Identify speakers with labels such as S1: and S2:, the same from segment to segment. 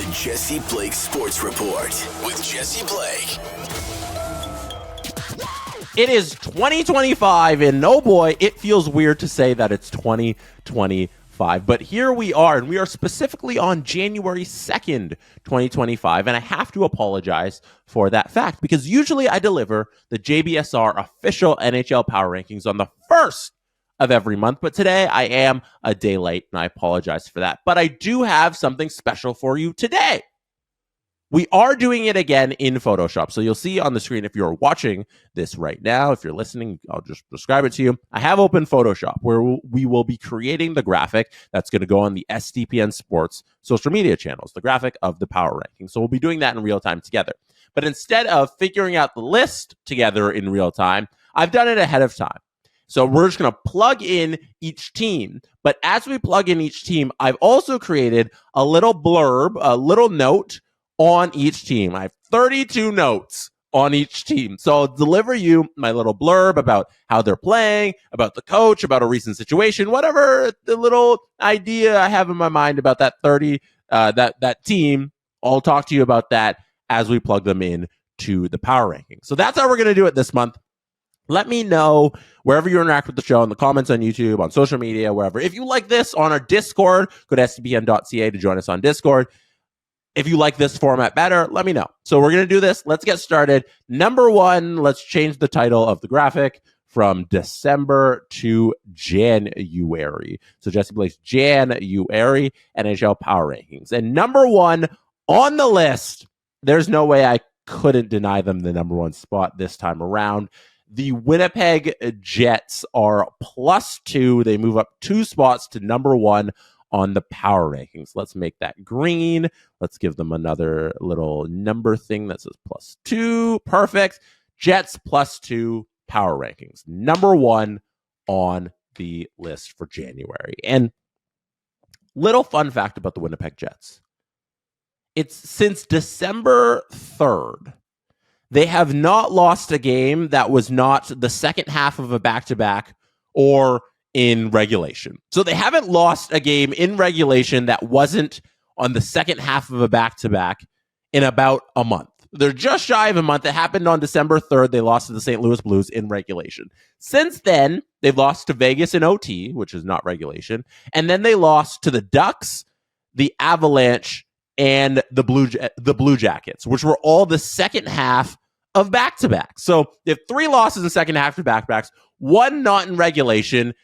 S1: The Jesse Blake Sports Report with Jesse Blake.
S2: It is 2025, and oh boy, it feels weird to say that it's 2025. But here we are, and we are specifically on January 2nd, 2025. And I have to apologize for that fact, because usually I deliver the JBSR official NHL Power Rankings on the first of every month. But today I am a day late, and I apologize for that. But I do have something special for you today. We are doing it again in Photoshop. So you'll see on the screen if you're watching this right now. If you're listening, I'll just describe it to you. I have opened Photoshop, where we will be creating the graphic that's going to go on the SDPN Sports social media channels, the graphic of the power ranking. So we'll be doing that in real time together. But instead of figuring out the list together in real time, I've done it ahead of time. So we're just going to plug in each team. But as we plug in each team, I've also created a little blurb, a little note on each team. I have 32 notes on each team. So I'll deliver you my little blurb about how they're playing, about the coach, about a recent situation, whatever the little idea I have in my mind about that that team. I'll talk to you about that as we plug them in to the power ranking. So that's how we're going to do it this month. Let me know wherever you interact with the show, in the comments on YouTube, on social media, wherever. If you like this, on our Discord, go to sdpn.ca to join us on Discord. If you like this format better, let me know. So we're going to do this. Let's get started. Number one, let's change the title of the graphic from December to January. So Jesse Blake's January NHL Power Rankings. And number one on the list, there's no way I couldn't deny them the number one spot this time around. The Winnipeg Jets are +2. They move up 2 spots to number one on the power rankings. Let's make that green. Let's give them another little number thing that says +2. Perfect. Jets +2 power rankings. Number one on the list for January. And little fun fact about the Winnipeg Jets. It's since December 3rd, they have not lost a game that was not the second half of a back-to-back or in regulation. So they haven't lost a game in regulation that wasn't on the second half of a back-to-back in about a month. They're just shy of a month. It happened on December 3rd. They lost to the St. Louis Blues in regulation. Since then, they've lost to Vegas in OT, which is not regulation. And then they lost to the Ducks, the Avalanche, and the Blue Jackets, which were all the second half of back-to-back. So they have 3 losses in second half of back-to-backs, 1 not in regulation.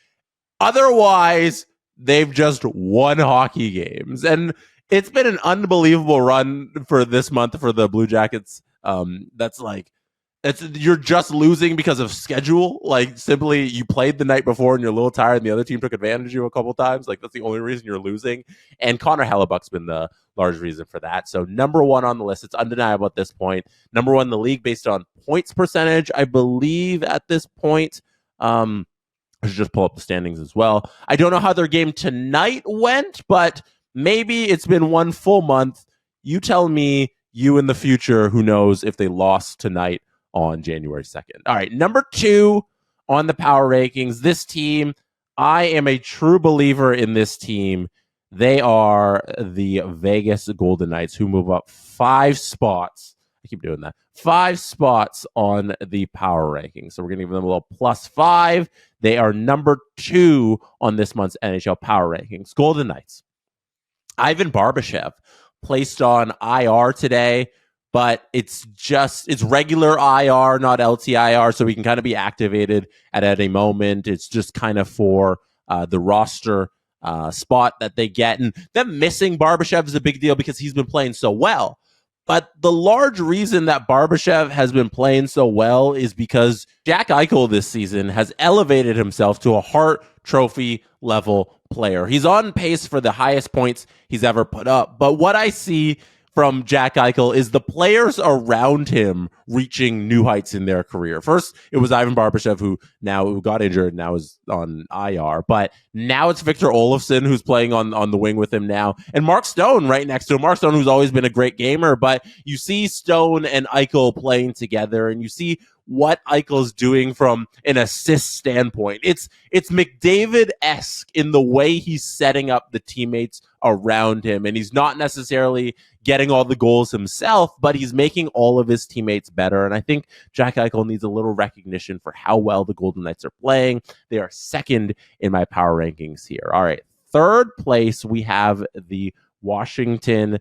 S2: Otherwise, they've just won hockey games. And it's been an unbelievable run for this month for the Blue Jackets. You're just losing because of schedule. Like, simply, you played the night before and you're a little tired and the other team took advantage of you a couple times. Like, that's the only reason you're losing. And Connor Hellebuck's been the large reason for that. So number one on the list. It's undeniable at this point. Number one in the league based on points percentage, I believe, at this point. I should just pull up the standings as well. I don't know how their game tonight went, but maybe it's been one full month. You tell me, you in the future, who knows if they lost tonight on January 2nd. All right, number 2 on the power rankings. This team, I am a true believer in this team. They are the Vegas Golden Knights, who move up 5 spots. I keep doing that. 5 spots on the power rankings. So we're going to give them a little +5. They are number 2 on this month's NHL Power Rankings. Golden Knights. Ivan Barbashev placed on IR today, but it's regular IR, not LTIR, so he can kind of be activated at any moment. It's just kind of for the roster spot that they get. And them missing Barbashev is a big deal because he's been playing so well. But the large reason that Barbashev has been playing so well is because Jack Eichel this season has elevated himself to a Hart Trophy level player. He's on pace for the highest points he's ever put up. But what I see from Jack Eichel is the players around him reaching new heights in their career. First, it was Ivan Barbashev, who got injured, now is on IR. But now it's Victor Olofsson, who's playing on the wing with him now. And Mark Stone right next to him. Mark Stone, who's always been a great gamer. But you see Stone and Eichel playing together, and you see what Eichel's doing from an assist standpoint. It's McDavid-esque in the way he's setting up the teammates around him, and he's not necessarily getting all the goals himself, but he's making all of his teammates better. And I think Jack Eichel needs a little recognition for how well the Golden Knights are playing. They are second in my power rankings here. All right, third place, we have the Washington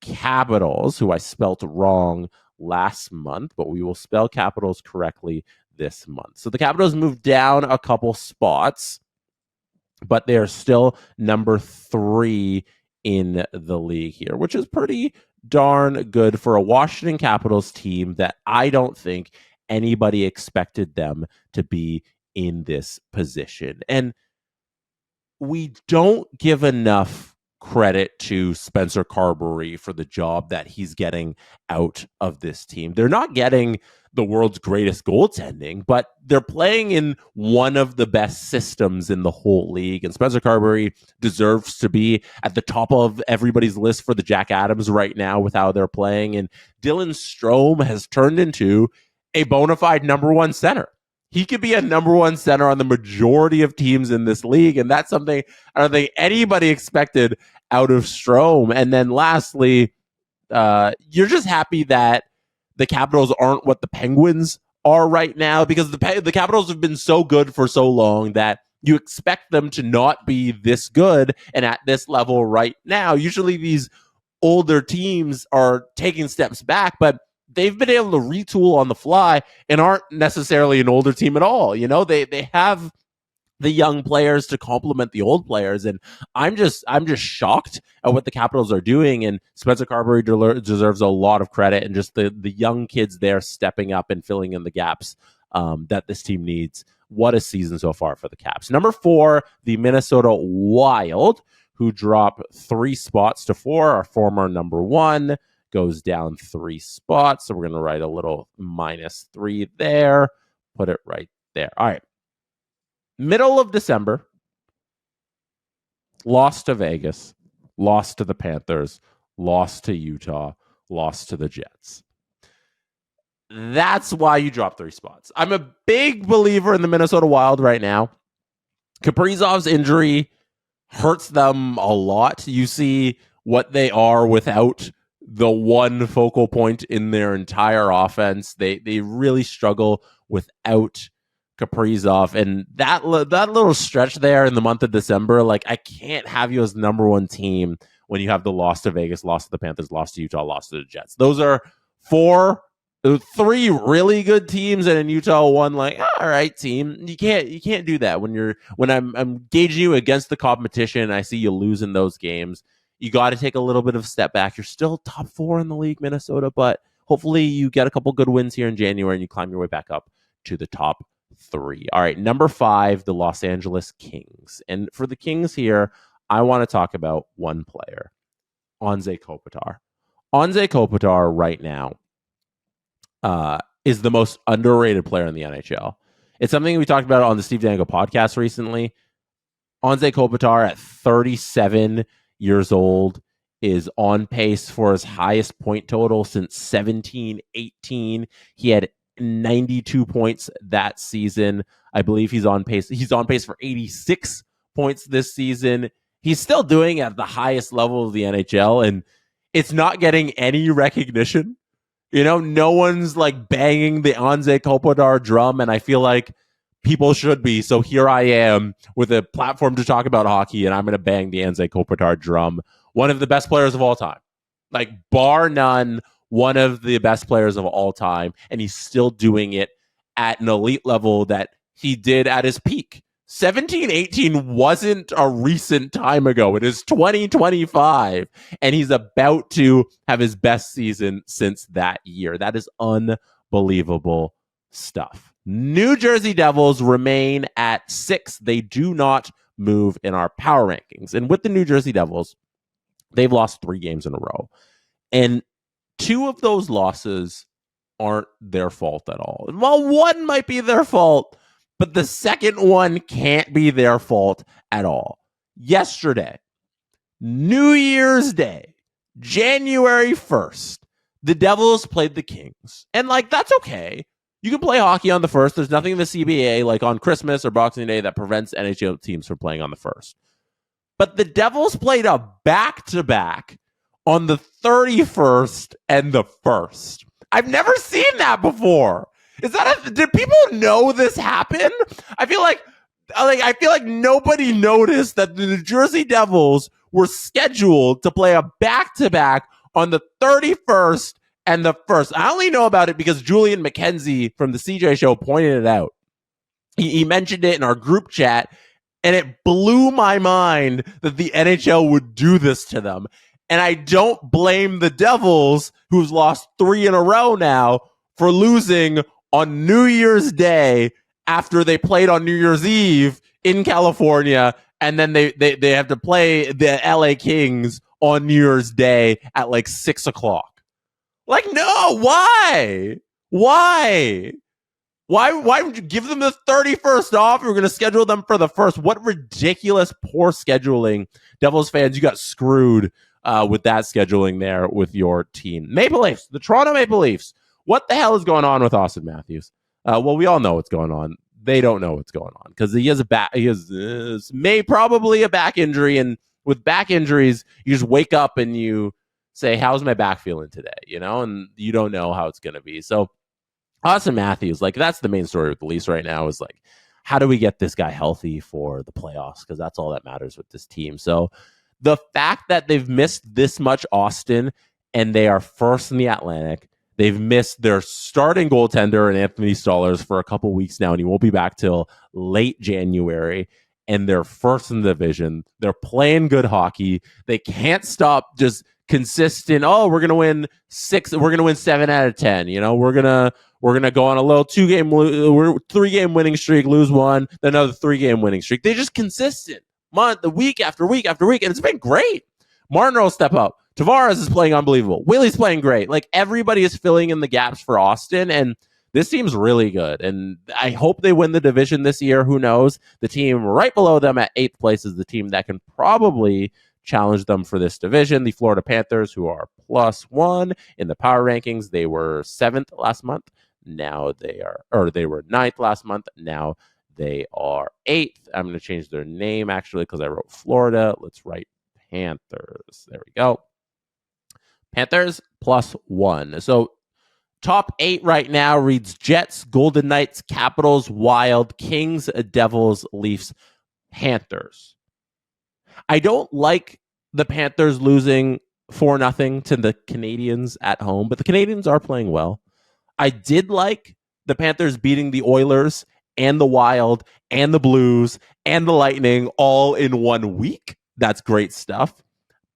S2: Capitals, who I spelt wrong last month, but we will spell Capitals correctly this month. So the Capitals moved down a couple spots, but they're still number 3 in the league here, which is pretty darn good for a Washington Capitals team that I don't think anybody expected them to be in this position. And we don't give enough credit to Spencer Carberry for the job that he's getting out of this team. They're not getting the world's greatest goaltending, but they're playing in one of the best systems in the whole league. And Spencer Carberry deserves to be at the top of everybody's list for the Jack Adams right now with how they're playing. And Dylan Strome has turned into a bona fide number 1 center. He could be a number 1 center on the majority of teams in this league. And that's something I don't think anybody expected out of Strome. And then lastly, you're just happy that the Capitals aren't what the Penguins are right now, because the Capitals have been so good for so long that you expect them to not be this good and at this level right now. Usually these older teams are taking steps back, but they've been able to retool on the fly and aren't necessarily an older team at all. You know, they have the young players to complement the old players, and I'm just shocked at what the Capitals are doing. And Spencer Carberry deserves a lot of credit, and just the young kids there stepping up and filling in the gaps that this team needs. What a season so far for the Caps. Number 4, the Minnesota Wild, who drop 3 spots to 4. Our former number 1 goes down 3 spots. So we're going to write a little -3 there. Put it right there. All right. Middle of December, lost to Vegas, lost to the Panthers, lost to Utah, lost to the Jets. That's why you drop 3 spots. I'm a big believer in the Minnesota Wild right now. Kaprizov's injury hurts them a lot. You see what they are without the one focal point in their entire offense. They really struggle without Kaprizov, and that little stretch there in the month of December, like, I can't have you as number 1 team when you have the loss to Vegas, loss to the Panthers, loss to Utah, loss to the Jets. Those are 3 really good teams, and in Utah 1 like, all right, team. You can't do that when I'm gauging you against the competition and I see you losing those games. You got to take a little bit of a step back. You're still top 4 in the league, Minnesota, but hopefully you get a couple good wins here in January and you climb your way back up to the top 3. All right, number 5, the Los Angeles Kings. And for the Kings here, I want to talk about one player, Anze Kopitar. Anze Kopitar right now is the most underrated player in the NHL. It's something we talked about on the Steve Dangle podcast recently. Anze Kopitar at 37 years old is on pace for his highest point total since 17-18. He had 92 points that season. I believe he's on pace for 86 points this season. He's still doing at the highest level of the NHL, and it's not getting any recognition. You know, no one's like banging the Anze Kopitar drum, and I feel like people should be. So here I am with a platform to talk about hockey, and I'm going to bang the Anze Kopitar drum. One of the best players of all time. Like, bar none, one of the best players of all time, and he's still doing it at an elite level that he did at his peak. 17-18 wasn't a recent time ago. It is 2025, and he's about to have his best season since that year. That is unbelievable stuff. New Jersey Devils remain at 6. They do not move in our power rankings. And with the New Jersey Devils, they've lost 3 games in a row. And 2 of those losses aren't their fault at all. Well, 1 might be their fault, but the second one can't be their fault at all. Yesterday, New Year's Day, January 1st, the Devils played the Kings. And, like, that's okay. You can play hockey on the 1st. There's nothing in the CBA, like on Christmas or Boxing Day, that prevents NHL teams from playing on the 1st. But the Devils played a back-to-back on the 31st and the 1st. I've never seen that before. Did people know this happened? I feel like nobody noticed that the New Jersey Devils were scheduled to play a back-to-back on the 31st and the 1st. I only know about it because Julian McKenzie from the CJ Show pointed it out. He mentioned it in our group chat, and it blew my mind that the NHL would do this to them. And I don't blame the Devils, who's lost 3 in a row now, for losing on New Year's Day after they played on New Year's Eve in California, and then they have to play the LA Kings on New Year's Day at like 6 o'clock. Like, no, why? Why would you give them the 31st off? We're going to schedule them for the 1st. What ridiculous, poor scheduling. Devils fans, you got screwed with that scheduling there with your team. Maple Leafs, the Toronto Maple Leafs. What the hell is going on with Austin Matthews? Well, we all know what's going on. They don't know what's going on because he has probably a back injury. And with back injuries, you just wake up and you say, how's my back feeling today? And you don't know how it's going to be. So Austin Matthews, that's the main story with the Leafs right now is how do we get this guy healthy for the playoffs? Because that's all that matters with this team. So the fact that they've missed this much Austin and they are first in the Atlantic, they've missed their starting goaltender and Anthony Stolarz for a couple weeks now, and he won't be back till late January. And they're first in the division. They're playing good hockey. They can't stop just consistent. Oh, we're gonna win 6. We're gonna win 7 out of 10. We're gonna go on a little 3-game winning streak, lose 1, then another 3-game winning streak. They're just consistent week after week after week, and it's been great. Marner will step up. Tavares is playing unbelievable. Willie's playing great. Everybody is filling in the gaps for Austin, and this team's really good. And I hope they win the division this year. Who knows? The team right below them at 8th place is the team that can probably challenge them for this division. The Florida Panthers, who are +1 in the power rankings. They were 7th last month. Now they were 9th last month. Now they are 8th. I'm going to change their name actually because I wrote Florida. Let's write Panthers. There we go. Panthers +1. So top 8 right now reads Jets, Golden Knights, Capitals, Wild, Kings, Devils, Leafs, Panthers. I don't like the Panthers losing 4-0 to the Canadiens at home, but the Canadiens are playing well. I did like the Panthers beating the Oilers and the Wild and the Blues and the Lightning all in 1 week. That's great stuff.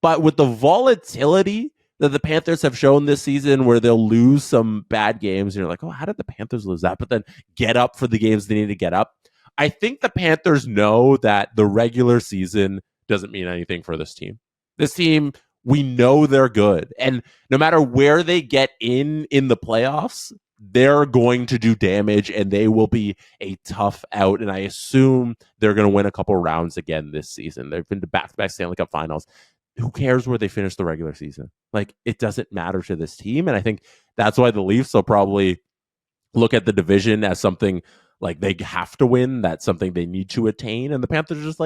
S2: But with the volatility that the Panthers have shown this season where they'll lose some bad games, and you're like, oh, how did the Panthers lose that? But then get up for the games they need to get up. I think the Panthers know that the regular season doesn't mean anything for this team. This team, we know they're good. And no matter where they get in the playoffs, they're going to do damage and they will be a tough out. And I assume they're going to win a couple rounds again this season. They've been to back-to-back Stanley Cup finals. Who cares where they finish the regular season? It doesn't matter to this team. And I think that's why the Leafs will probably look at the division as something they have to win. That's something they need to attain. And the Panthers are just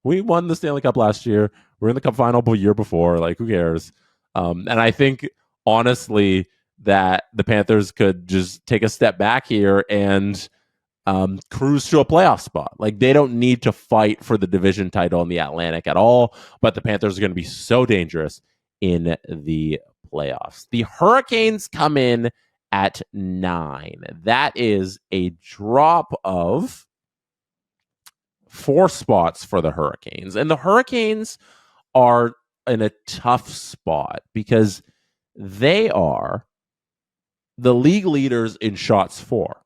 S2: we won the Stanley Cup last year. We're in the Cup final the year before. Who cares? And I think, honestly, that the Panthers could just take a step back here and cruise to a playoff spot. They don't need to fight for the division title in the Atlantic at all, but the Panthers are going to be so dangerous in the playoffs. The Hurricanes come in at 9. That is a drop of 4 spots for the Hurricanes. And the Hurricanes are in a tough spot because they are the league leaders in shots for.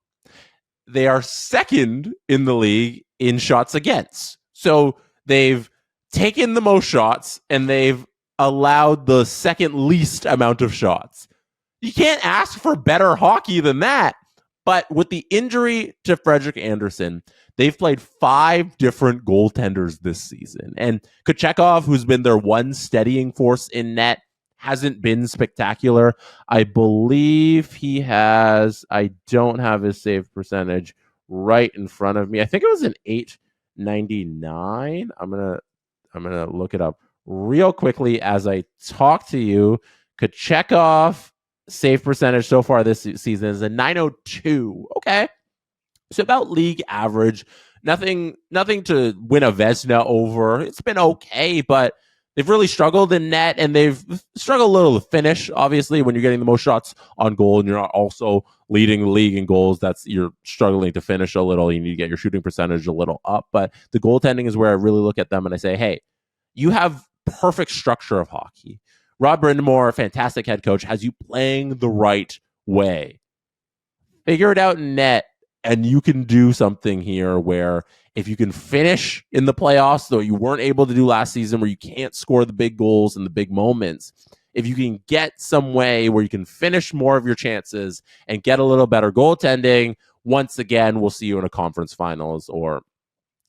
S2: They are second in the league in shots against. So they've taken the most shots and they've allowed the second least amount of shots. You can't ask for better hockey than that. But with the injury to Frederik Andersen, they've played 5 different goaltenders this season. And Kochetkov, who's been their one steadying force in net, hasn't been spectacular. I believe he has, I don't have his save percentage right in front of me. I think it was an 99. I'm gonna look it up real quickly as I talk to you. Kochetkov save percentage so far this season is a 902. Okay, so about league average. Nothing to win a Vezina over. It's been okay, but they've really struggled in net, and they've struggled a little to finish. Obviously, when you're getting the most shots on goal and you're not also leading the league in goals, you're struggling to finish a little. You need to get your shooting percentage a little up. But the goaltending is where I really look at them and I say, hey, you have perfect structure of hockey. Rod Brindamore, fantastic head coach, has you playing the right way. Figure it out in net, and you can do something here where if you can finish in the playoffs, though you weren't able to do last season, where you can't score the big goals and the big moments, if you can get some way where you can finish more of your chances and get a little better goaltending, once again, we'll see you in a conference finals, or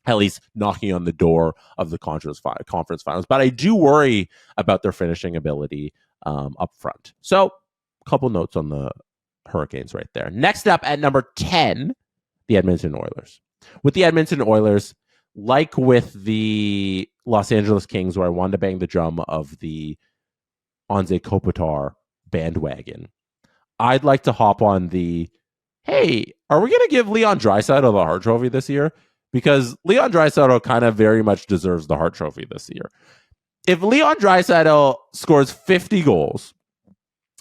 S2: at least knocking on the door of the conference finals. But I do worry about their finishing ability up front. So a couple notes on the Hurricanes right there. Next up at number 10, the Edmonton Oilers. With the Edmonton Oilers, like with the Los Angeles Kings, where I wanted to bang the drum of the Anze Kopitar bandwagon, I'd like to hop on the, hey, are we going to give Leon Draisaitl the Hart Trophy this year? Because Leon Draisaitl kind of very much deserves the Hart Trophy this year. If Leon Draisaitl scores 50 goals,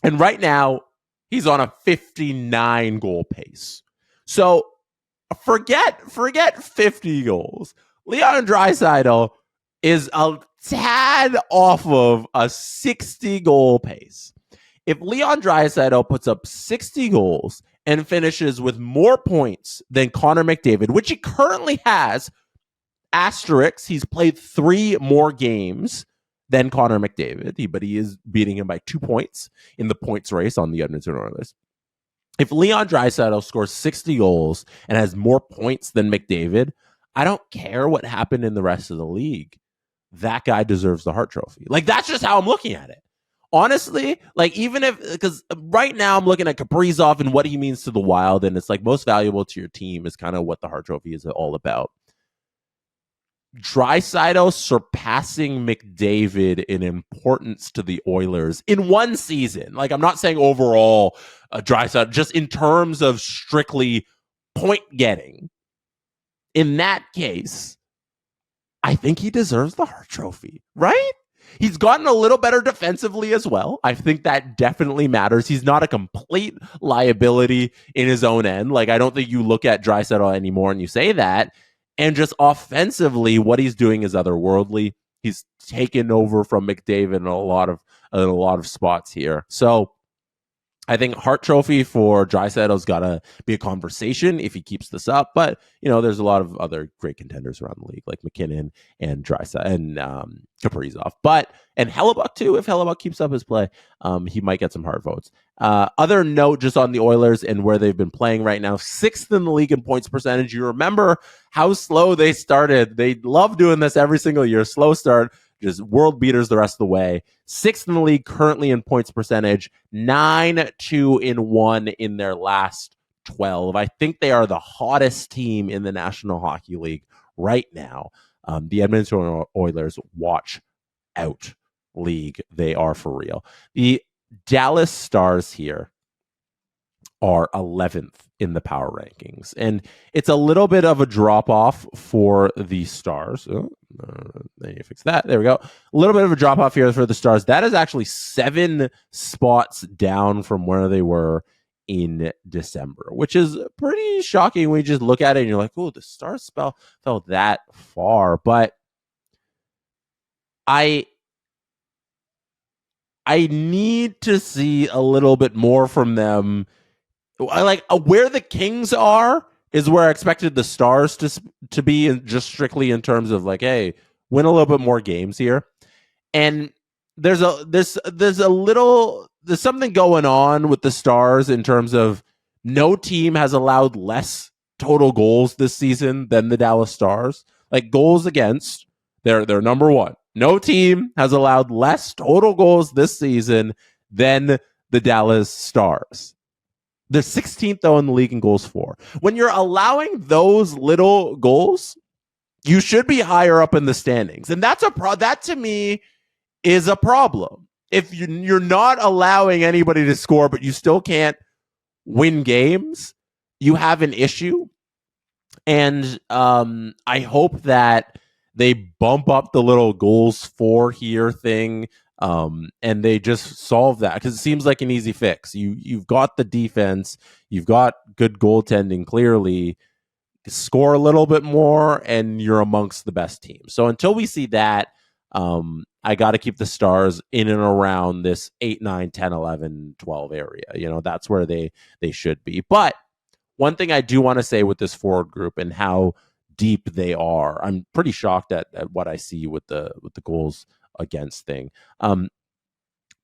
S2: and right now he's on a 59 goal pace. So forget 50 goals. Leon Draisaitl is a tad off of a 60 goal pace. If Leon Draisaitl puts up 60 goals and finishes with more points than Connor McDavid, which he currently has, asterisks, he's played 3 more games than Connor McDavid, but he is beating him by 2 points in the points race on the Edmonton Oilers. If Leon Draisaitl scores 60 goals and has more points than McDavid, I don't care what happened in the rest of the league. That guy deserves the Hart Trophy. Like, that's just how I'm looking at it. Honestly, like, even if, because right now I'm looking at Kaprizov and what he means to the Wild, and it's like most valuable to your team is kind of what the Hart Trophy is all about. Draisaitl surpassing McDavid in importance to the Oilers in one season. Like, I'm not saying overall Draisaitl, just in terms of strictly point getting. In that case, I think he deserves the Hart Trophy, right? He's gotten a little better defensively as well. I think that definitely matters. He's not a complete liability in his own end. Like, I don't think you look at Draisaitl anymore and you say that. And just offensively, what he's doing is otherworldly. He's taken over from McDavid in a lot of spots here. So I think Hart Trophy for Draisaitl's got to be a conversation if he keeps this up. But, you know, there's a lot of other great contenders around the league, like McKinnon and Draisaitl and Kaprizov. And Hellebuck, too. If Hellebuck keeps up his play, he might get some Hart votes. Other note just on the Oilers and where they've been playing right now, 6th in the league in points percentage. You remember how slow they started. They love doing this every single year. Slow start. Just world beaters the rest of the way. 6th in the league currently in points percentage, 9-2-1 in their last 12. I think they are the hottest team in the National Hockey League right now. The Edmonton Oilers, watch out league. They are for real. The Dallas Stars here are 11th in the power rankings. And it's a little bit of a drop off for the Stars. Then you fix that. There we go. A little bit of a drop off here for the Stars. That is actually 7 spots down from where they were in December, which is pretty shocking when you just look at it and you're like, oh, the Stars fell that far. But I need to see a little bit more from them. Like, where the Kings are is where I expected the Stars to be, in just strictly in terms of like, hey, win a little bit more games here. And there's something going on with the Stars in terms of no team has allowed less total goals this season than the Dallas Stars. Like, goals against, they're number 1. No team has allowed less total goals this season than the Dallas Stars. They're 16th, though, in the league in goals for. When you're allowing those little goals, you should be higher up in the standings. And that's that to me is a problem. If you're not allowing anybody to score, but you still can't win games, you have an issue. And I hope that they bump up the little goals for here thing, and they just solve that, because it seems like an easy fix. You've got the defense, you've got good goaltending, clearly. Score a little bit more, and you're amongst the best teams. So until we see that, I got to keep the Stars in and around this 8, 9, 10, 11, 12 area. That's where they should be. But one thing I do want to say with this forward group and how deep they are, I'm pretty shocked at what I see with the goals against thing.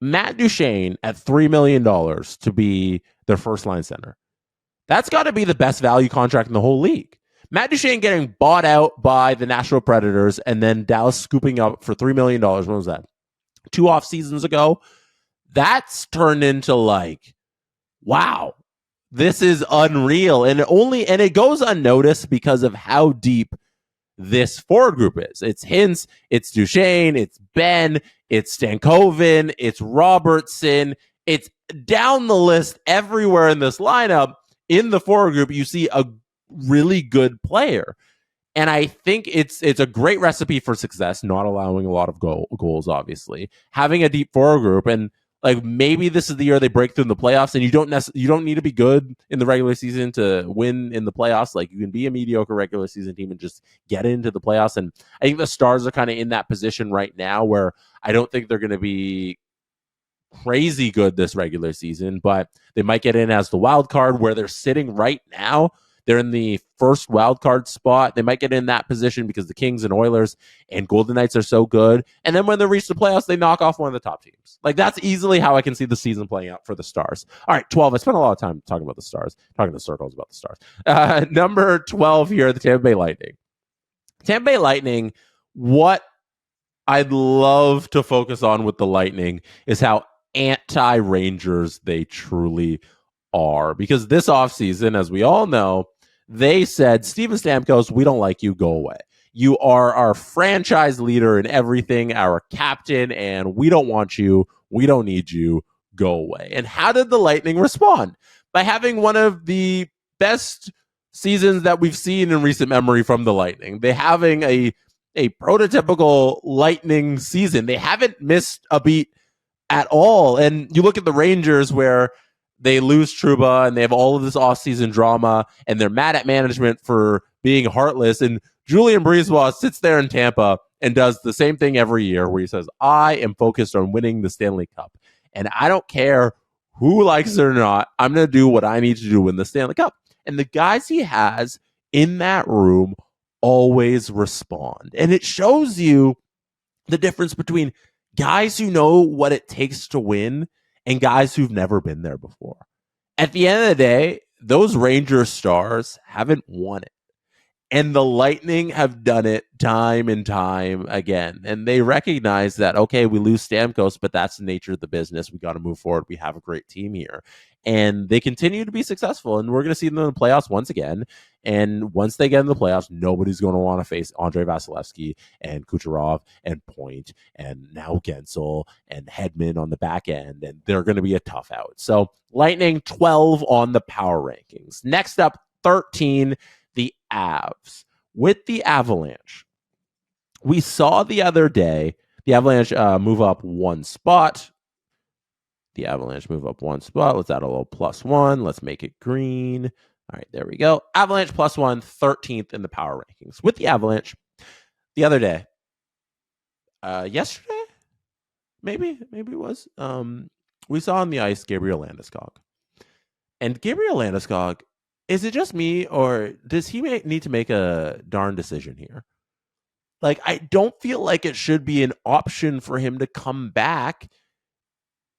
S2: Matt Duchene at $3 million to be their first line center. That's got to be the best value contract in the whole league. Matt Duchene getting bought out by the Nashville Predators and then Dallas scooping up for $3 million. When was that? 2 off seasons ago. That's turned into wow, this is unreal. And it goes unnoticed because of how deep this forward group is. It's Hintz, it's Duchene, it's Ben, it's Stankoven, it's Robertson. It's down the list everywhere in this lineup. In the forward group, you see a really good player. And I think it's a great recipe for success, not allowing a lot of goals, obviously. Having a deep forward group, and maybe this is the year they break through in the playoffs, and you don't need to be good in the regular season to win in the playoffs. You can be a mediocre regular season team and just get into the playoffs. And I think the Stars are kind of in that position right now where I don't think they're going to be crazy good this regular season, but they might get in as the wild card where they're sitting right now. They're in the first wild card spot. They might get in that position because the Kings and Oilers and Golden Knights are so good. And then when they reach the playoffs, they knock off one of the top teams. That's easily how I can see the season playing out for the Stars. All right, 12. I spent a lot of time talking about the Stars, talking to circles about the Stars. Number 12 here, the Tampa Bay Lightning. Tampa Bay Lightning, what I'd love to focus on with the Lightning is how anti-Rangers they truly are. Because this offseason, as we all know, they said, Steven Stamkos, we don't like you, go away. You are our franchise leader in everything, our captain, and we don't want you. We don't need you. Go away. And how did the Lightning respond? By having one of the best seasons that we've seen in recent memory from the Lightning. They having a prototypical Lightning season. They haven't missed a beat at all. And you look at the Rangers where they lose Trouba and they have all of this offseason drama and they're mad at management for being heartless. And Julien Brisebois sits there in Tampa and does the same thing every year where he says, I am focused on winning the Stanley Cup. And I don't care who likes it or not. I'm going to do what I need to do to win the Stanley Cup. And the guys he has in that room always respond. And it shows you the difference between guys who know what it takes to win and guys who've never been there before. At the end of the day, those Ranger Stars haven't won it. And the Lightning have done it time and time again. And they recognize that, okay, we lose Stamkos, but that's the nature of the business. We got to move forward. We have a great team here. And they continue to be successful. And we're going to see them in the playoffs once again. And once they get in the playoffs, nobody's going to want to face Andrei Vasilevsky and Kucherov and Point and now Gensel and Hedman on the back end. And they're going to be a tough out. So Lightning 12 on the power rankings. Next up, 13, the Avs. With the Avalanche, we saw the other day the Avalanche move up one spot. The Avalanche move up one spot. Let's add a little +1. Let's make it green. All right, there we go. Avalanche +1, 13th in the power rankings. With the Avalanche, the other day, yesterday, maybe it was, we saw on the ice Gabriel Landeskog. And Gabriel Landeskog, is it just me, or does he need to make a darn decision here? I don't feel like it should be an option for him to come back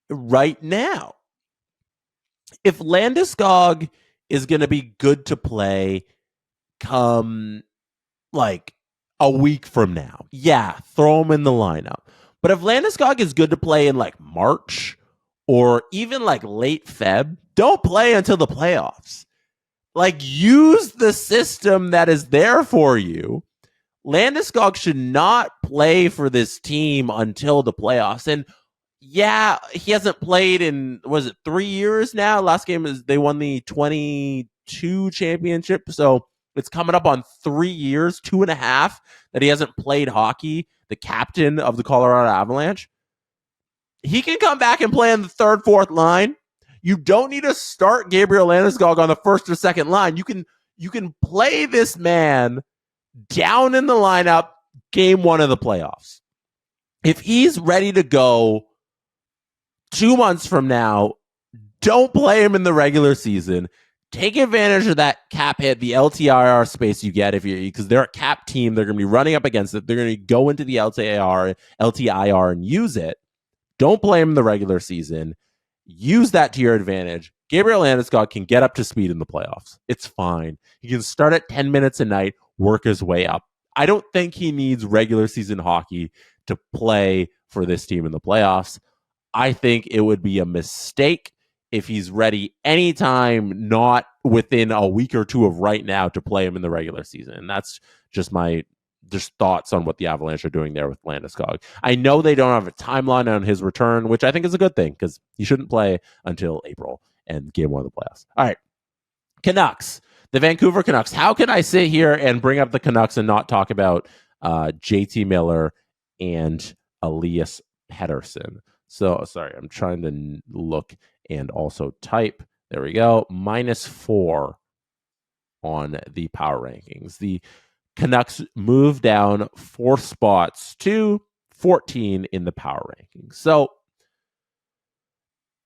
S2: right now. If Landeskog is going to be good to play come a week from now, yeah, throw him in the lineup. But if Landeskog is good to play in March or even late Feb, don't play until the playoffs. Use the system that is there for you. Landeskog should not play for this team until the playoffs. And yeah, he hasn't played in, was it 3 years now? Last game is they won the 22 championship. So it's coming up on 3 years, 2.5 that he hasn't played hockey. The captain of the Colorado Avalanche. He can come back and play on the third, fourth line. You don't need to start Gabriel Landeskog on the first or second line. You can play this man down in the lineup game 1 of the playoffs. If he's ready to go 2 months from now, don't play him in the regular season. Take advantage of that cap hit, the LTIR space you get because they're a cap team. They're going to be running up against it. They're going to go into the LTIR and use it. Don't play him in the regular season. Use that to your advantage. Gabriel Landeskog can get up to speed in the playoffs. It's fine. He can start at 10 minutes a night, work his way up. I don't think he needs regular season hockey to play for this team in the playoffs. I think it would be a mistake if he's ready anytime, not within a week or two of right now, to play him in the regular season. And that's just my thoughts on what the Avalanche are doing there with Landeskog. I know they don't have a timeline on his return, which I think is a good thing because he shouldn't play until April and game 1 of the playoffs. All right. Canucks. The Vancouver Canucks. How can I sit here and bring up the Canucks and not talk about JT Miller and Elias Pettersson? So, sorry, I'm trying to look and also type. There we go. -4 on the power rankings. The Canucks move down 4 spots to 14 in the power rankings. So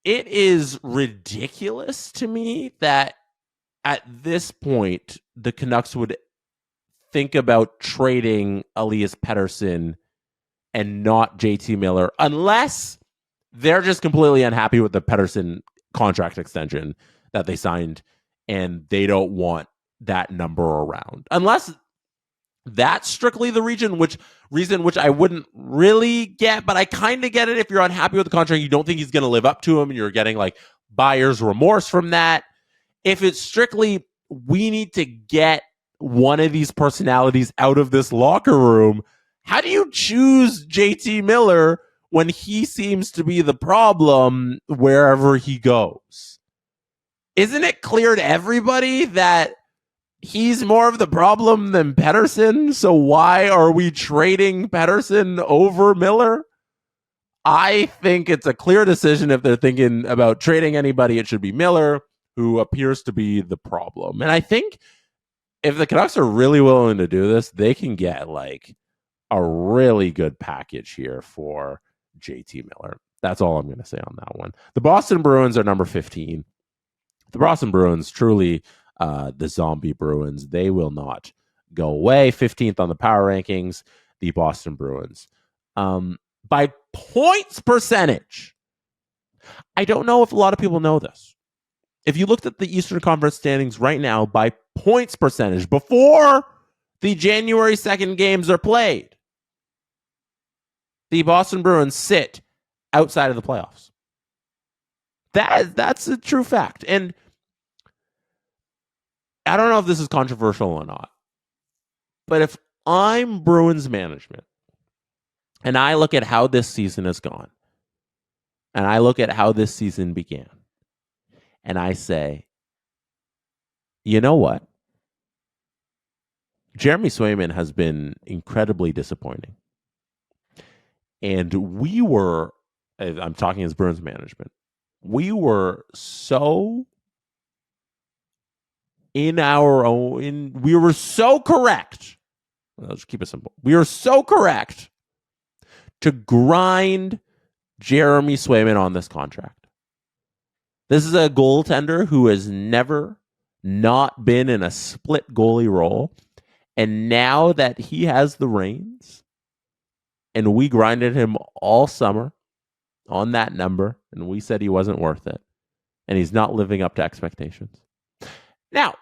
S2: it is ridiculous to me that at this point, the Canucks would think about trading Elias Pettersson and not JT Miller unless they're just completely unhappy with the Pettersson contract extension that they signed and they don't want that number around. Unless that's strictly the reason which I wouldn't really get, but I kind of get it. If you're unhappy with the contract, you don't think he's going to live up to him, and you're getting like buyer's remorse from that. If it's strictly, we need to get one of these personalities out of this locker room, how do you choose JT Miller when he seems to be the problem wherever he goes? Isn't it clear to everybody that he's more of the problem than Pettersson? So why are we trading Pettersson over Miller? I think it's a clear decision. If they're thinking about trading anybody, it should be Miller, who appears to be the problem. And I think if the Canucks are really willing to do this, they can get like a really good package here for JT Miller. That's all I'm going to say on that one. The Boston Bruins are number 15. The Boston Bruins, truly the zombie Bruins. They will not go away. 15th on the power rankings, the Boston Bruins. By points percentage, I don't know if a lot of people know this. If you looked at the Eastern Conference standings right now by points percentage before the January 2nd games are played, the Boston Bruins sit outside of the playoffs. That's a true fact. And I don't know if this is controversial or not, but if I'm Bruins management and I look at how this season has gone, and I look at how this season began, and I say, you know what? Jeremy Swayman has been incredibly disappointing. And we were, I'm talking as Bruins management, we were so we were so correct. Let's keep it simple. We were so correct to grind Jeremy Swayman on this contract. This is a goaltender who has never not been in a split goalie role. And now that he has the reins, and we grinded him all summer on that number, and we said he wasn't worth it, and he's not living up to expectations. Now,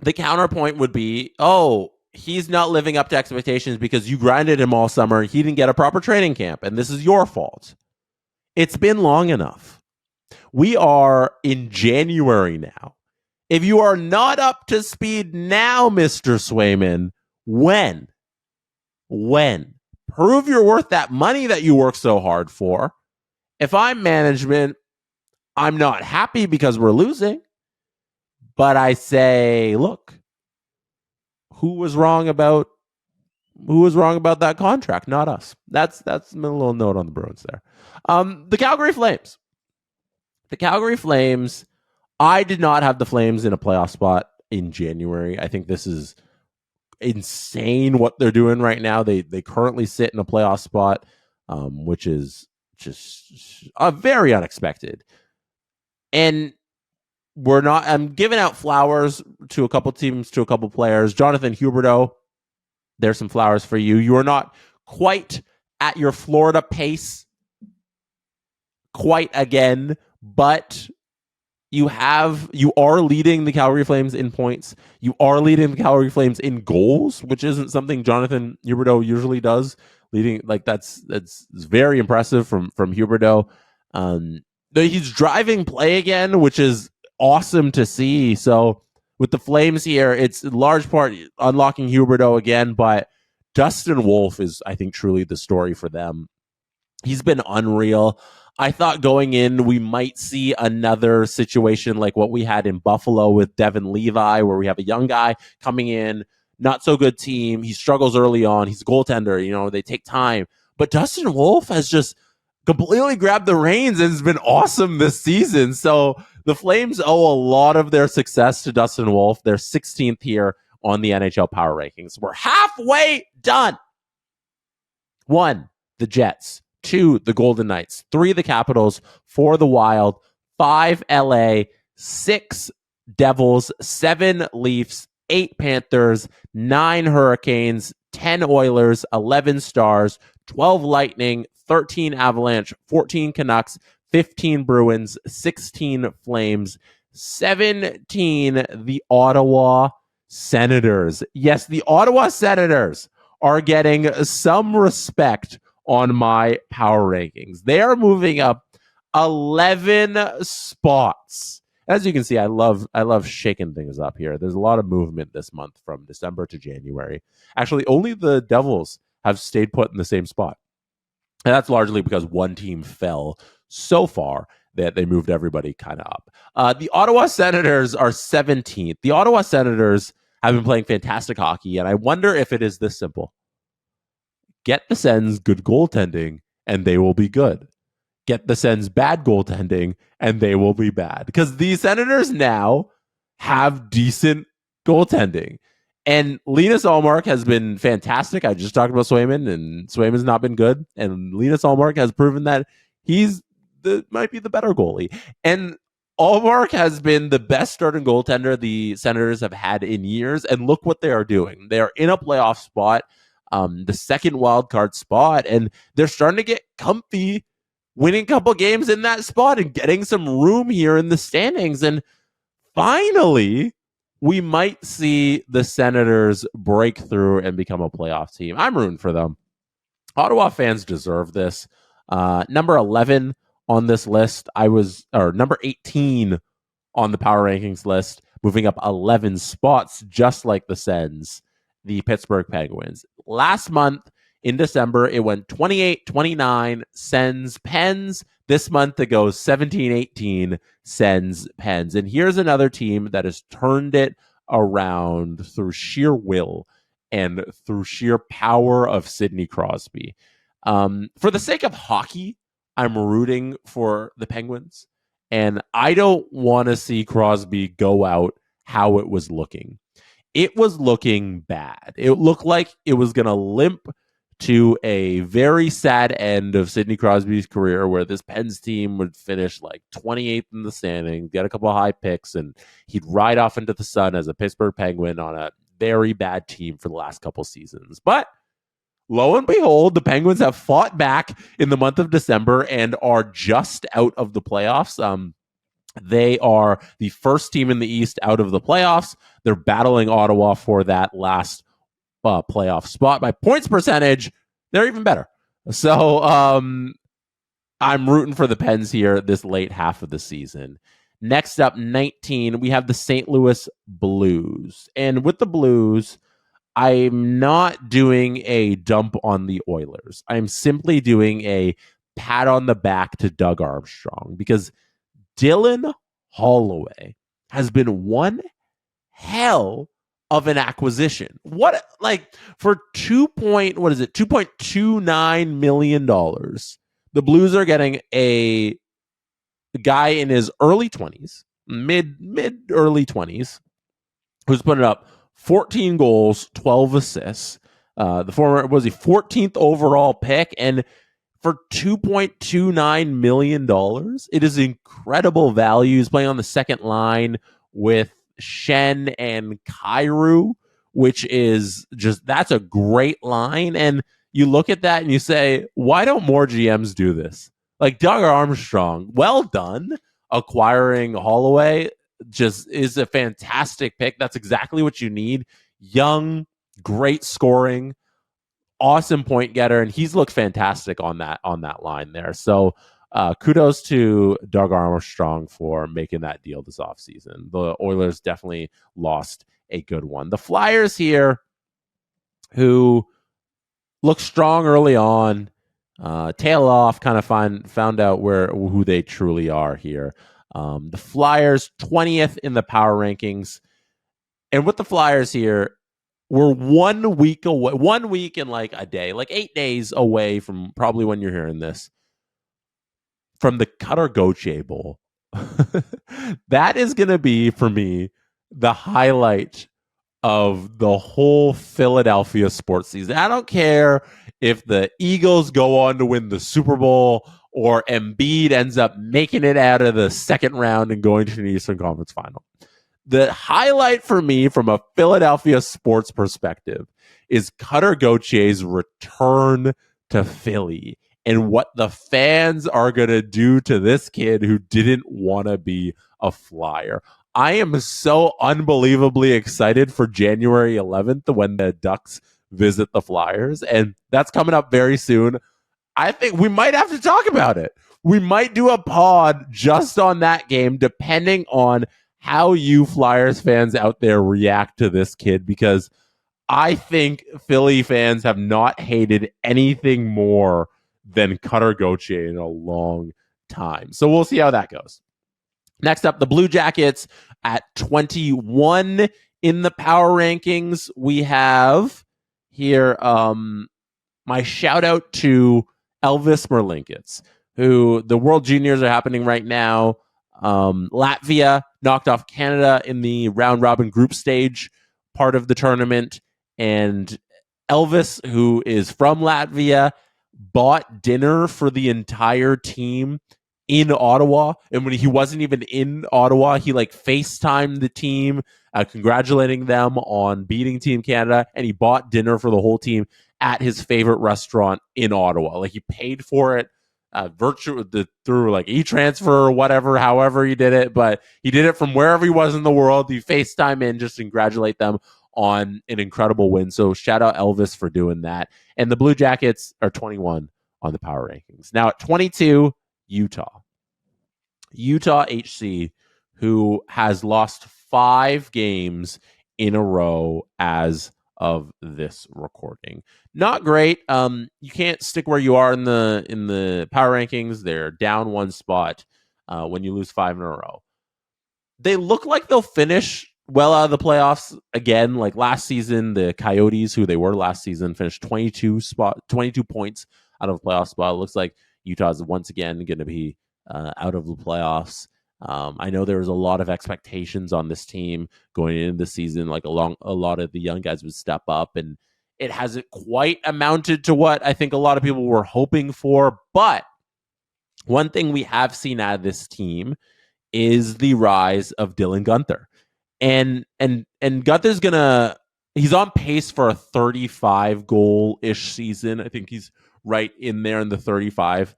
S2: the counterpoint would be, oh, he's not living up to expectations because you grinded him all summer and he didn't get a proper training camp, and this is your fault. It's been long enough. We are in January now. If you are not up to speed now, Mr. Swayman, When? Prove you're worth that money that you work so hard for. If I'm management, I'm not happy because we're losing, but I say, look, who was wrong about that contract? Not us. That's a little note on the Bruins there. The Calgary Flames. I did not have the Flames in a playoff spot in January. I think this is insane what they're doing right now. They currently sit in a playoff spot, which is just very unexpected. And I'm giving out flowers to a couple teams, to a couple players. Jonathan Huberdeau, there's some flowers for you. You are not quite at your Florida pace quite again, but you are leading the Calgary Flames in points. You are leading the Calgary Flames in goals, which isn't something Jonathan Huberdeau usually does. Leading, like, that's very impressive from Huberdeau. He's driving play again, which is awesome to see. So with the Flames here, it's in large part unlocking Huberdeau again, but Dustin Wolf is, I think, truly the story for them. He's been unreal. I thought going in, we might see another situation like what we had in Buffalo with Devin Levi, where we have a young guy coming in, not so good team. He struggles early on. He's a goaltender. They take time. But Dustin Wolf has just completely grabbed the reins and has been awesome this season. So the Flames owe a lot of their success to Dustin Wolf. They're 16th here on the NHL Power Rankings. We're halfway done. 1, the Jets. 2, the Golden Knights. 3, the Capitals. 4, the Wild. 5, LA. 6, Devils. 7, Leafs. 8, Panthers. 9, Hurricanes. 10, Oilers. 11, Stars. 12, Lightning. 13, Avalanche. 14, Canucks. 15, Bruins. 16, Flames. 17, the Ottawa Senators. Yes, the Ottawa Senators are getting some respect on my power rankings. They are moving up 11 spots. As you can see, I love shaking things up here. There's a lot of movement this month from December to January. Actually, only the Devils have stayed put in the same spot. And that's largely because one team fell so far that they moved everybody kind of up. The Ottawa Senators are 17th. The Ottawa Senators have been playing fantastic hockey, and I wonder if it is this simple. Get the Sens good goaltending, and they will be good. Get the Sens bad goaltending, and they will be bad. Because the Senators now have decent goaltending. And Linus Ullmark has been fantastic. I just talked about Swayman, and Swayman's not been good. And Linus Ullmark has proven that might be the better goalie. And Ullmark has been the best starting goaltender the Senators have had in years. And look what they are doing. They are in a playoff spot. The second wild card spot, and they're starting to get comfy, winning a couple games in that spot and getting some room here in the standings. And finally, we might see the Senators break through and become a playoff team. I'm rooting for them. Ottawa fans deserve this. Number 11 on this list, number 18 on the power rankings list, moving up 11 spots, just like the Sens, the Pittsburgh Penguins. Last month in December, it went 28-29 Sens Pens. This month it goes 17-18 Sens Pens. And here's another team that has turned it around through sheer will and through sheer power of Sidney Crosby. For the sake of hockey, I'm rooting for the Penguins. And I don't want to see Crosby go out how it was looking. It was looking bad. It looked like it was going to limp to a very sad end of Sidney Crosby's career, where this Pens team would finish like 28th in the standing, get a couple of high picks, and he'd ride off into the sun as a Pittsburgh Penguin on a very bad team for the last couple seasons. But lo and behold, the Penguins have fought back in the month of December and are just out of the playoffs. They are the first team in the East out of the playoffs. They're battling Ottawa for that last playoff spot. By points percentage, they're even better. So I'm rooting for the Pens here this late half of the season. Next up, 19, we have the St. Louis Blues. And with the Blues, I'm not doing a dump on the Oilers. I'm simply doing a pat on the back to Doug Armstrong because Dylan Holloway has been one hell of an acquisition. What, like, for $2.29 million, the Blues are getting a guy in his early 20s, mid early 20s, who's putting up 14 goals, 12 assists. The former was a 14th overall pick, and for $2.29 million, it is incredible value. He's playing on the second line with Shen and Kyrou, which is just, that's a great line. And you look at that and you say, why don't more GMs do this? Like Doug Armstrong, well done acquiring Holloway. Just is a fantastic pick. That's exactly what you need. Young, great scoring, awesome point getter, and he's looked fantastic on that line there. So kudos to Doug Armstrong for making that deal this offseason. The Oilers definitely lost a good one. The Flyers here, who looked strong early on, tail off, kind of found out who they truly are here. The Flyers 20th in the power rankings. And with the Flyers here, we're 1 week away, 1 week and like a day, like 8 days away from probably when you're hearing this, from the Cutter Gauthier Bowl. That is going to be, for me, the highlight of the whole Philadelphia sports season. I don't care if the Eagles go on to win the Super Bowl or Embiid ends up making it out of the second round and going to the Eastern Conference Final. The highlight for me from a Philadelphia sports perspective is Cutter Gauthier's return to Philly and what the fans are going to do to this kid who didn't want to be a Flyer. I am so unbelievably excited for January 11th when the Ducks visit the Flyers, and that's coming up very soon. I think we might have to talk about it. We might do a pod just on that game, depending on how you Flyers fans out there react to this kid, because I think Philly fans have not hated anything more than Cutter Gauthier in a long time. So we'll see how that goes. Next up, the Blue Jackets at 21 in the power rankings. We have here my shout out to Elvis Merlinkits, who the World Juniors are happening right now. Latvia knocked off Canada in the round robin group stage part of the tournament. And Elvis, who is from Latvia, bought dinner for the entire team in Ottawa. And when he wasn't even in Ottawa, he like FaceTimed the team, congratulating them on beating Team Canada. And he bought dinner for the whole team at his favorite restaurant in Ottawa. Like he paid for it through like e-transfer or whatever, however he did it. But he did it from wherever he was in the world. He FaceTime in just to congratulate them on an incredible win. So shout out Elvis for doing that. And the Blue Jackets are 21 on the power rankings. Now at 22, Utah HC, who has lost 5 games in a row as of this recording. Not great. You can't stick where you are in the power rankings. They're down 1 spot when you lose 5 in a row. They look like they'll finish well out of the playoffs again. Like last season, the Coyotes, who they were last season, finished 22 points out of the playoff spot. It looks like Utah is once again going to be out of the playoffs. I know there was a lot of expectations on this team going into the season, like a lot of the young guys would step up, and it hasn't quite amounted to what I think a lot of people were hoping for. But one thing we have seen out of this team is the rise of Dylan Guenther. And Gunther's he's on pace for a 35 goal-ish season. I think he's right in there in the 35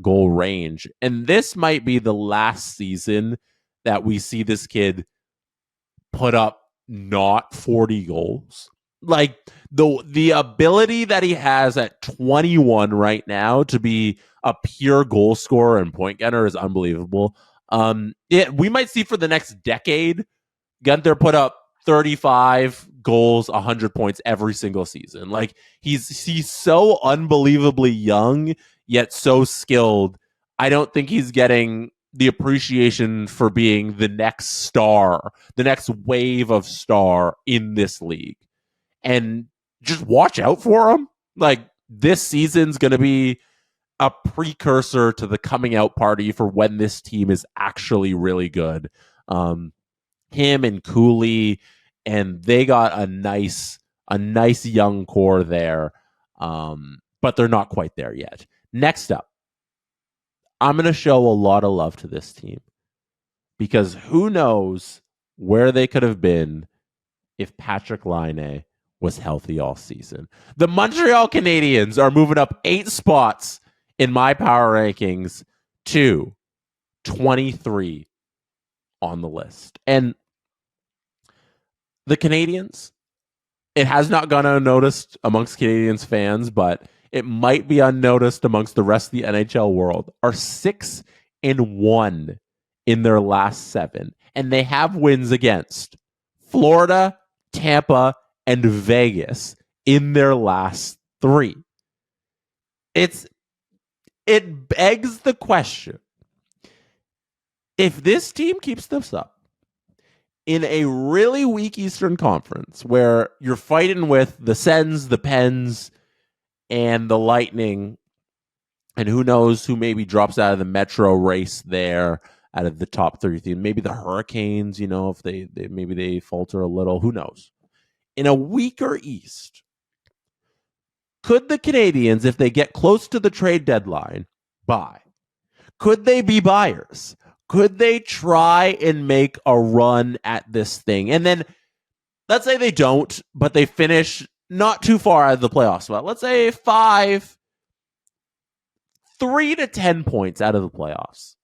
S2: goal range. And this might be the last season that we see this kid put up not 40 goals. Like the ability that he has at 21 right now to be a pure goal scorer and point getter is unbelievable. We might see for the next decade Guenther put up 35 goals, 100 points every single season. Like he's so unbelievably young, yet so skilled. I don't think he's getting the appreciation for being the next star, the next wave of star in this league. And just watch out for him. Like this season's going to be a precursor to the coming out party for when this team is actually really good. Him and Cooley, and they got a nice young core there, but they're not quite there yet. Next up, I'm going to show a lot of love to this team because who knows where they could have been if Patrick Laine was healthy all season. The Montreal Canadiens are moving up 8 spots in my power rankings to 23 on the list. And the Canadiens, it has not gone unnoticed amongst Canadiens fans, but it might be unnoticed amongst the rest of the NHL world, are 6-1 in their last 7. And they have wins against Florida, Tampa, and Vegas in their last 3. It begs the question, if this team keeps this up in a really weak Eastern Conference where you're fighting with the Sens, the Pens, and the Lightning, and who knows who maybe drops out of the Metro race there out of the top 30, maybe the Hurricanes, if they falter a little, who knows? In a weaker East, could the Canadiens, if they get close to the trade deadline, buy? Could they be buyers? Could they try and make a run at this thing? And then let's say they don't, but they finish not too far out of the playoffs. But let's say 3 to 10 points out of the playoffs.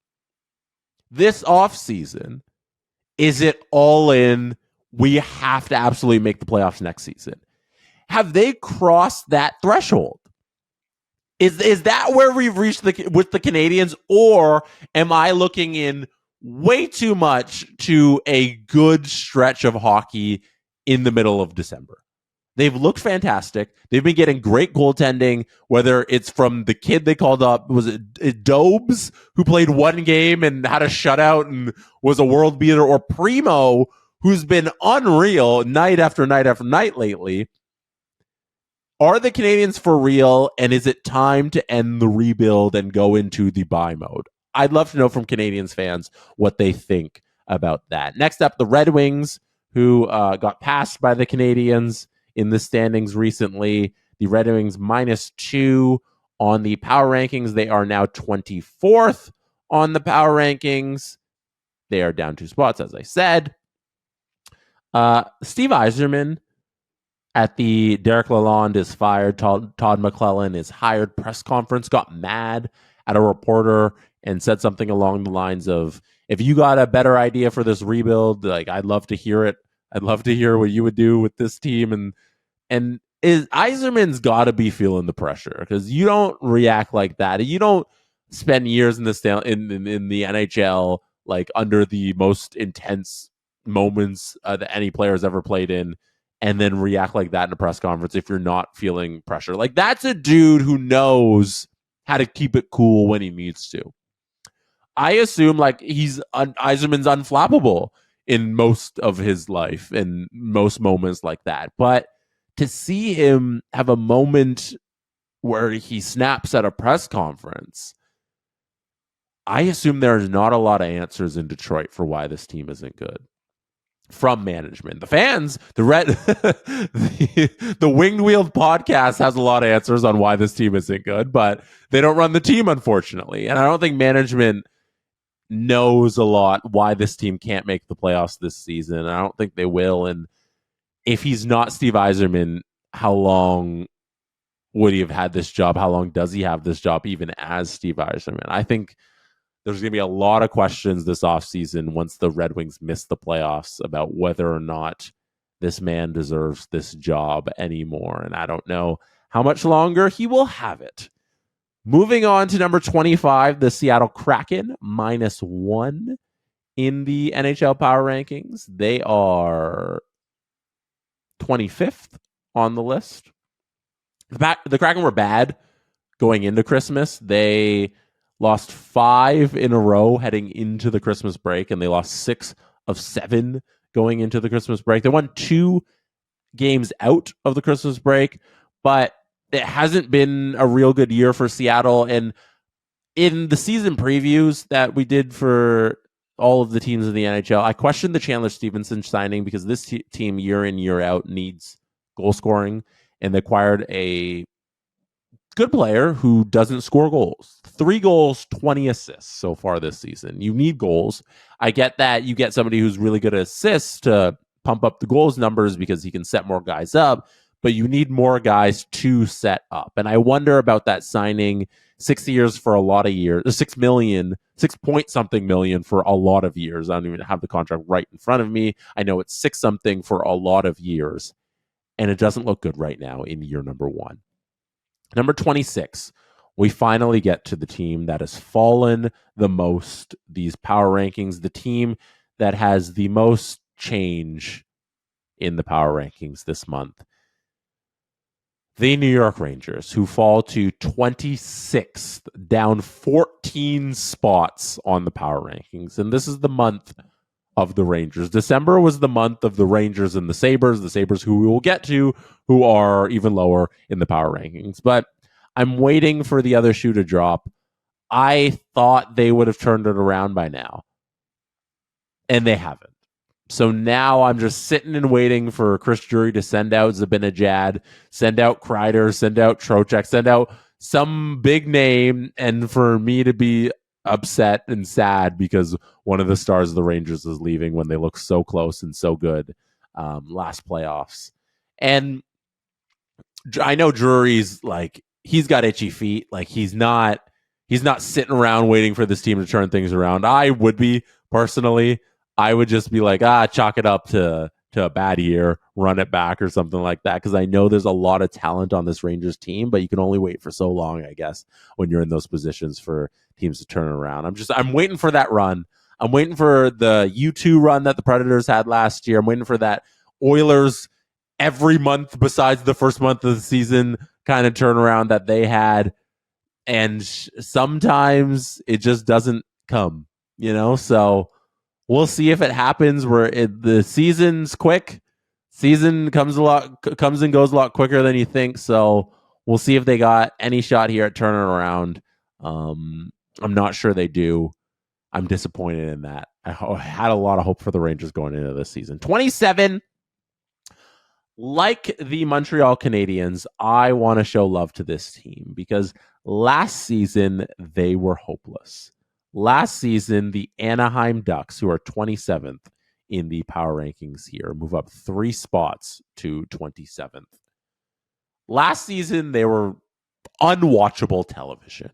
S2: This offseason, is it all in? We have to absolutely make the playoffs next season. Have they crossed that threshold? Is that where we've reached with the Canadiens, or am I looking in way too much to a good stretch of hockey in the middle of December? They've looked fantastic. They've been getting great goaltending, whether it's from the kid they called up, was it Dobes, who played one game and had a shutout and was a world beater, or Primo, who's been unreal night after night after night lately. Are the Canadiens for real, and is it time to end the rebuild and go into the buy mode? I'd love to know from Canadiens fans what they think about that. Next up, the Red Wings, who got passed by the Canadiens in the standings recently. The Red Wings -2 on the power rankings. They are now 24th on the power rankings. They are down 2 spots, as I said. Steve Yzerman at the Derek Lalonde is fired, Todd McClellan is hired press conference, got mad at a reporter and said something along the lines of, if you got a better idea for this rebuild, like, I'd love to hear it. I'd love to hear what you would do with this team. And Yzerman's got to be feeling the pressure, because you don't react like that. You don't spend years in the NHL, like, under the most intense moments that any player has ever played in, and then react like that in a press conference if you're not feeling pressure. Like, that's a dude who knows how to keep it cool when he needs to. I assume, like, Yzerman's unflappable in most of his life and most moments like that. But to see him have a moment where he snaps at a press conference, I assume there's not a lot of answers in Detroit for why this team isn't good. From management, the fans, the Winged Wheeled podcast has a lot of answers on why this team isn't good, but they don't run the team, unfortunately. And I don't think management knows a lot why this team can't make the playoffs this season. I don't think they will. And if he's not Steve Yzerman, how long would he have had this job? How long does he have this job even as Steve Yzerman? I think there's going to be a lot of questions this offseason once the Red Wings miss the playoffs about whether or not this man deserves this job anymore. And I don't know how much longer he will have it. Moving on to number 25, the Seattle Kraken, -1 in the NHL Power Rankings. They are 25th on the list. The Kraken were bad going into Christmas. They lost 5 in a row heading into the Christmas break, and they lost 6 of 7 going into the Christmas break. They won 2 games out of the Christmas break, but it hasn't been a real good year for Seattle. And in the season previews that we did for all of the teams in the NHL, I questioned the Chandler Stevenson signing because this team year in, year out needs goal scoring, and they acquired a good player who doesn't score goals. 3 goals, 20 assists so far this season. You need goals. I get that you get somebody who's really good at assists to pump up the goals numbers because he can set more guys up, but you need more guys to set up. And I wonder about that signing. 6 years for a lot of years, 6 million, 6 point something million for a lot of years. I don't even have the contract right in front of me. I know it's 6 something for a lot of years, and it doesn't look good right now in year number 1. Number 26, we finally get to the team that has fallen the most, these power rankings, the team that has the most change in the power rankings this month. The New York Rangers, who fall to 26th, down 14 spots on the power rankings. And this is the month of the Rangers. December was the month of the Rangers and the Sabres who we will get to, who are even lower in the power rankings. But I'm waiting for the other shoe to drop. I thought they would have turned it around by now, and they haven't. So now I'm just sitting and waiting for Chris Drury to send out Zibanejad, send out Kreider, send out Trocheck, send out some big name, and for me to be upset and sad because one of the stars of the Rangers is leaving when they look so close and so good last playoffs. And I know Drury's like, he's got itchy feet. Like he's not sitting around waiting for this team to turn things around. I would be personally. I would just be like, chalk it up to a bad year, run it back or something like that. Because I know there's a lot of talent on this Rangers team, but you can only wait for so long, I guess, when you're in those positions for teams to turn around. I'm waiting for that run. I'm waiting for the U2 run that the Predators had last year. I'm waiting for that Oilers every month besides the first month of the season kind of turnaround that they had. And sometimes it just doesn't come, so we'll see if it happens where the season's quick. Season comes and goes a lot quicker than you think. So we'll see if they got any shot here at turning around. I'm not sure they do. I'm disappointed in that. I had a lot of hope for the Rangers going into this season. 27. Like the Montreal Canadiens, I want to show love to this team because last season they were hopeless. Last season, the Anaheim Ducks, who are 27th in the power rankings here, move up 3 spots to 27th. Last season, they were unwatchable television.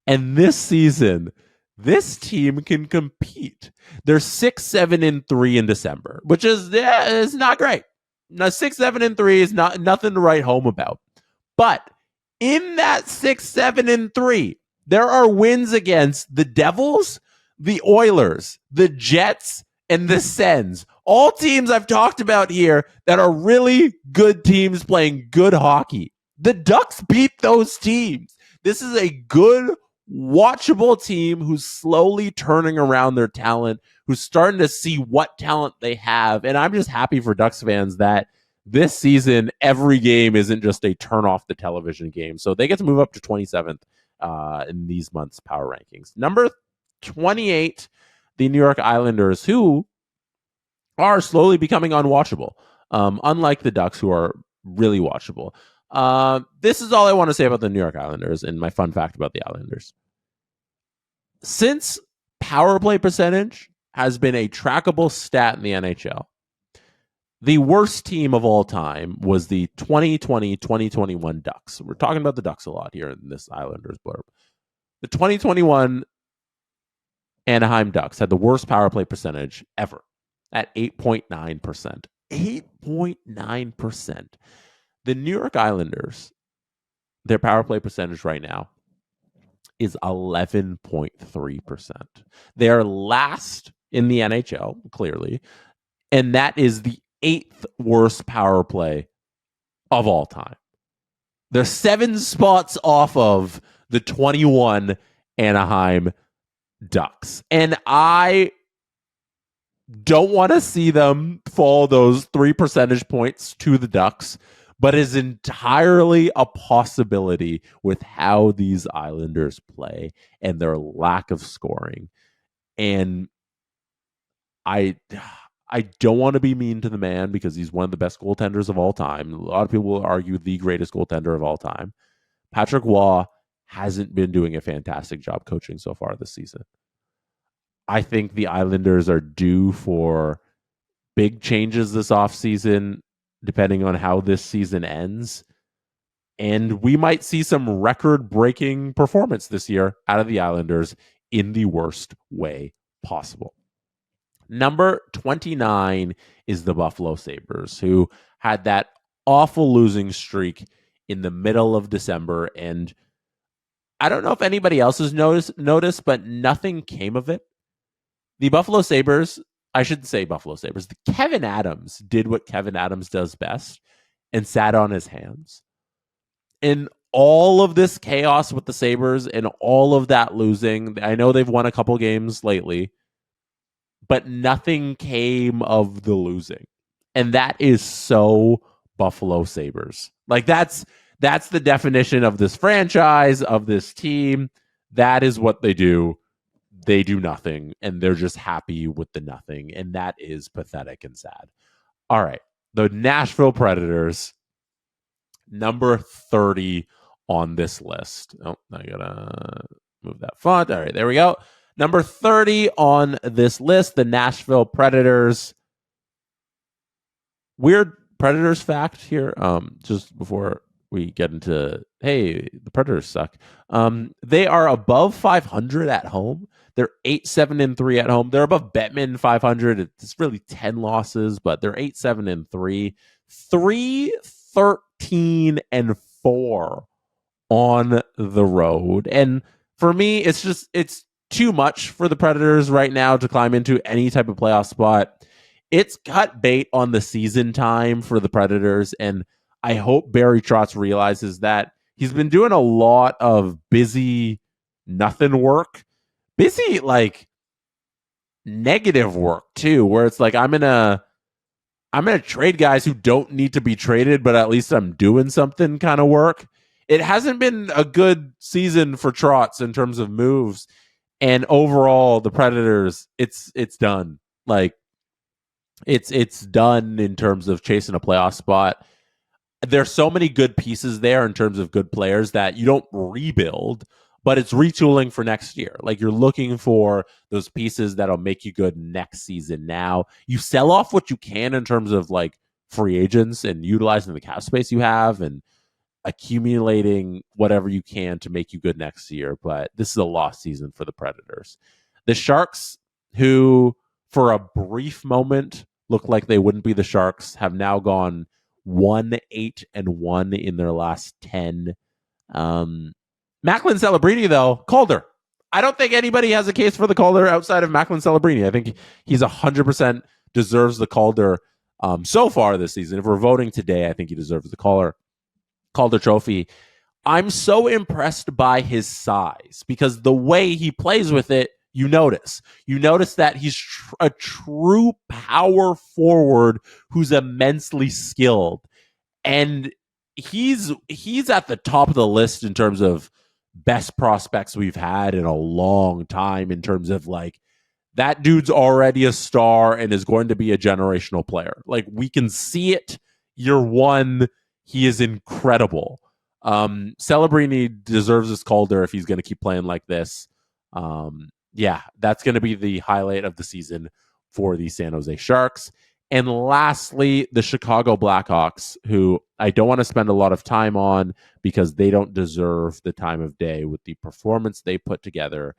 S2: And this season, this team can compete. They're 6-7-3 in December, which is not great. Now, 6-7-3 is nothing to write home about. But in that 6-7-3, there are wins against the Devils, the Oilers, the Jets, and the Sens. All teams I've talked about here that are really good teams playing good hockey. The Ducks beat those teams. This is a good, watchable team who's slowly turning around their talent, who's starting to see what talent they have. And I'm just happy for Ducks fans that this season, every game isn't just a turn off the television game. So they get to move up to 27th in these months' power rankings. Number 28, the New York Islanders, who are slowly becoming unwatchable, unlike the Ducks, who are really watchable. This is all I want to say about the New York Islanders and my fun fact about the Islanders. Since power play percentage has been a trackable stat in the NHL, the worst team of all time was the 2020-2021 Ducks. We're talking about the Ducks a lot here in this Islanders blurb. The 2021 Anaheim Ducks had the worst power play percentage ever at 8.9%. 8.9%. The New York Islanders, their power play percentage right now is 11.3%. They are last in the NHL, clearly, and that is the 8th worst power play of all time. They're 7 spots off of the 21 Anaheim Ducks. And I don't want to see them fall those 3 percentage points to the Ducks, but is entirely a possibility with how these Islanders play and their lack of scoring. And I don't want to be mean to the man because he's one of the best goaltenders of all time. A lot of people will argue the greatest goaltender of all time. Patrick Waugh hasn't been doing a fantastic job coaching so far this season. I think the Islanders are due for big changes this offseason, depending on how this season ends. And we might see some record-breaking performance this year out of the Islanders in the worst way possible. Number 29 is the Buffalo Sabres, who had that awful losing streak in the middle of December. And I don't know if anybody else has noticed, but nothing came of it. The Buffalo Sabres, I shouldn't say Buffalo Sabres, the Kevin Adams did what Kevin Adams does best and sat on his hands. In all of this chaos with the Sabres and all of that losing, I know they've won a couple games lately, but nothing came of the losing. And that is so Buffalo Sabres. Like that's the definition of this franchise, of this team. That is what they do. They do nothing, and they're just happy with the nothing, and that is pathetic and sad. All right, the Nashville Predators, number 30 on this list. Oh, I gotta move that font. All right, there we go. Number 30 on this list, the Nashville Predators. Weird Predators fact here, just before we get into, hey, the Predators suck. They are above 500 at home. They're 8-7-3 at home. They're above Bettman 500. It's really 10 losses, but they're 8-7-3. 3-13-4 on the road. And for me, it's too much for the Predators right now to climb into any type of playoff spot. It's cut bait on the season time for the Predators, and I hope Barry Trotz realizes that. He's been doing a lot of busy nothing work. Busy, like, negative work, too, where it's like, I'm gonna trade guys who don't need to be traded, but at least I'm doing something kind of work. It hasn't been a good season for Trotz in terms of moves. And overall, the Predators, it's done. Like, it's done in terms of chasing a playoff spot. There's so many good pieces there in terms of good players that you don't rebuild, but it's retooling for next year. Like, you're looking for those pieces that'll make you good next season. Now you sell off what you can in terms of like free agents and utilizing the cap space you have and accumulating whatever you can to make you good next year. But this is a lost season for the Predators. The Sharks, who for a brief moment looked like they wouldn't be the Sharks, have now gone 1-8-1 in their last 10. Macklin Celebrini, though, Calder. I don't think anybody has a case for the Calder outside of Macklin Celebrini. I think he's 100% deserves the Calder so far this season. If we're voting today, I think he deserves the Calder Trophy. I'm so impressed by his size because the way he plays with it, you notice that he's a true power forward who's immensely skilled. And he's at the top of the list in terms of best prospects we've had in a long time, in terms of like, that dude's already a star and is going to be a generational player. Like, we can see it year one. He is incredible. Celebrini deserves this Calder if he's going to keep playing like this. Yeah, that's going to be the highlight of the season for the San Jose Sharks. And lastly, the Chicago Blackhawks, who I don't want to spend a lot of time on because they don't deserve the time of day with the performance they put together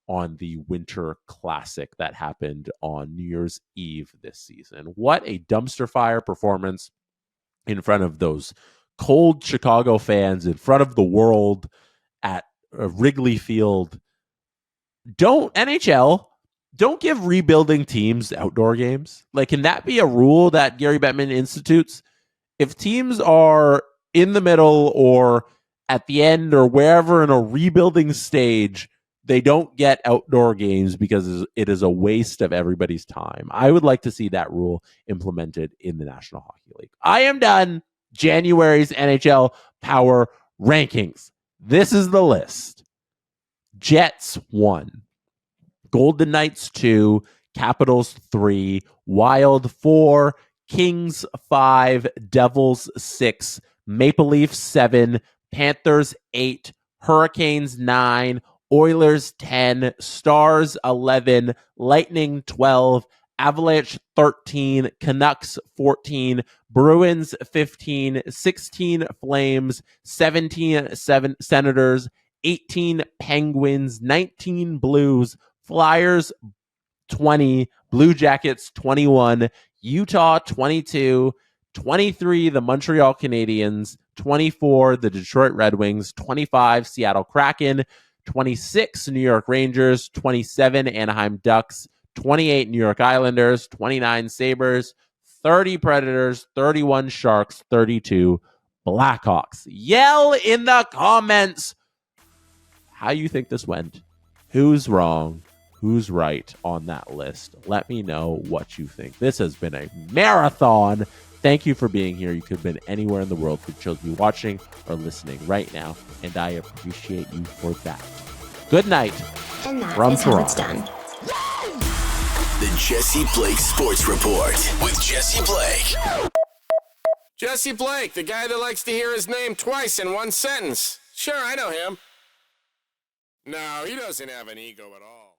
S2: on the Winter Classic that happened on New Year's Eve this season. What a dumpster fire performance in front of those cold Chicago fans, in front of the world at Wrigley Field. NHL, don't give rebuilding teams outdoor games. Like, can that be a rule that Gary Bettman institutes? If teams are in the middle or at the end or wherever in a rebuilding stage, they don't get outdoor games because it is a waste of everybody's time. I would like to see that rule implemented in the National Hockey League. I am done. January's NHL Power Rankings. This is the list. Jets 1, Golden Knights 2, Capitals 3, Wild 4, Kings 5, Devils 6, Maple Leafs 7, Panthers 8, Hurricanes 9, Oilers 10, Stars 11, Lightning 12, Avalanche 13, Canucks 14, Bruins 15, 16 Flames, 17 Senators, 18 Penguins, 19 Blues, Flyers 20, Blue Jackets 21, Utah 22, 23 the Montreal Canadiens, 24 the Detroit Red Wings, 25 Seattle Kraken, 26 New York Rangers, 27 Anaheim Ducks, 28 New York Islanders, 29 Sabres, 30 Predators, 31 Sharks, 32 Blackhawks. Yell in the comments how you think this went. Who's wrong? Who's right on that list? Let me know what you think. This has been a marathon. Thank you for being here. You could have been anywhere in the world. You chose to be watching or listening right now, and I appreciate you for that. Good night
S3: And that
S2: from
S3: is how
S2: Toronto.
S3: it's done.
S1: The Jesse Blake Sports Report with Jesse Blake.
S4: Jesse Blake, the guy that likes to hear his name twice in one sentence. Sure, I know him. No, he doesn't have an ego at all.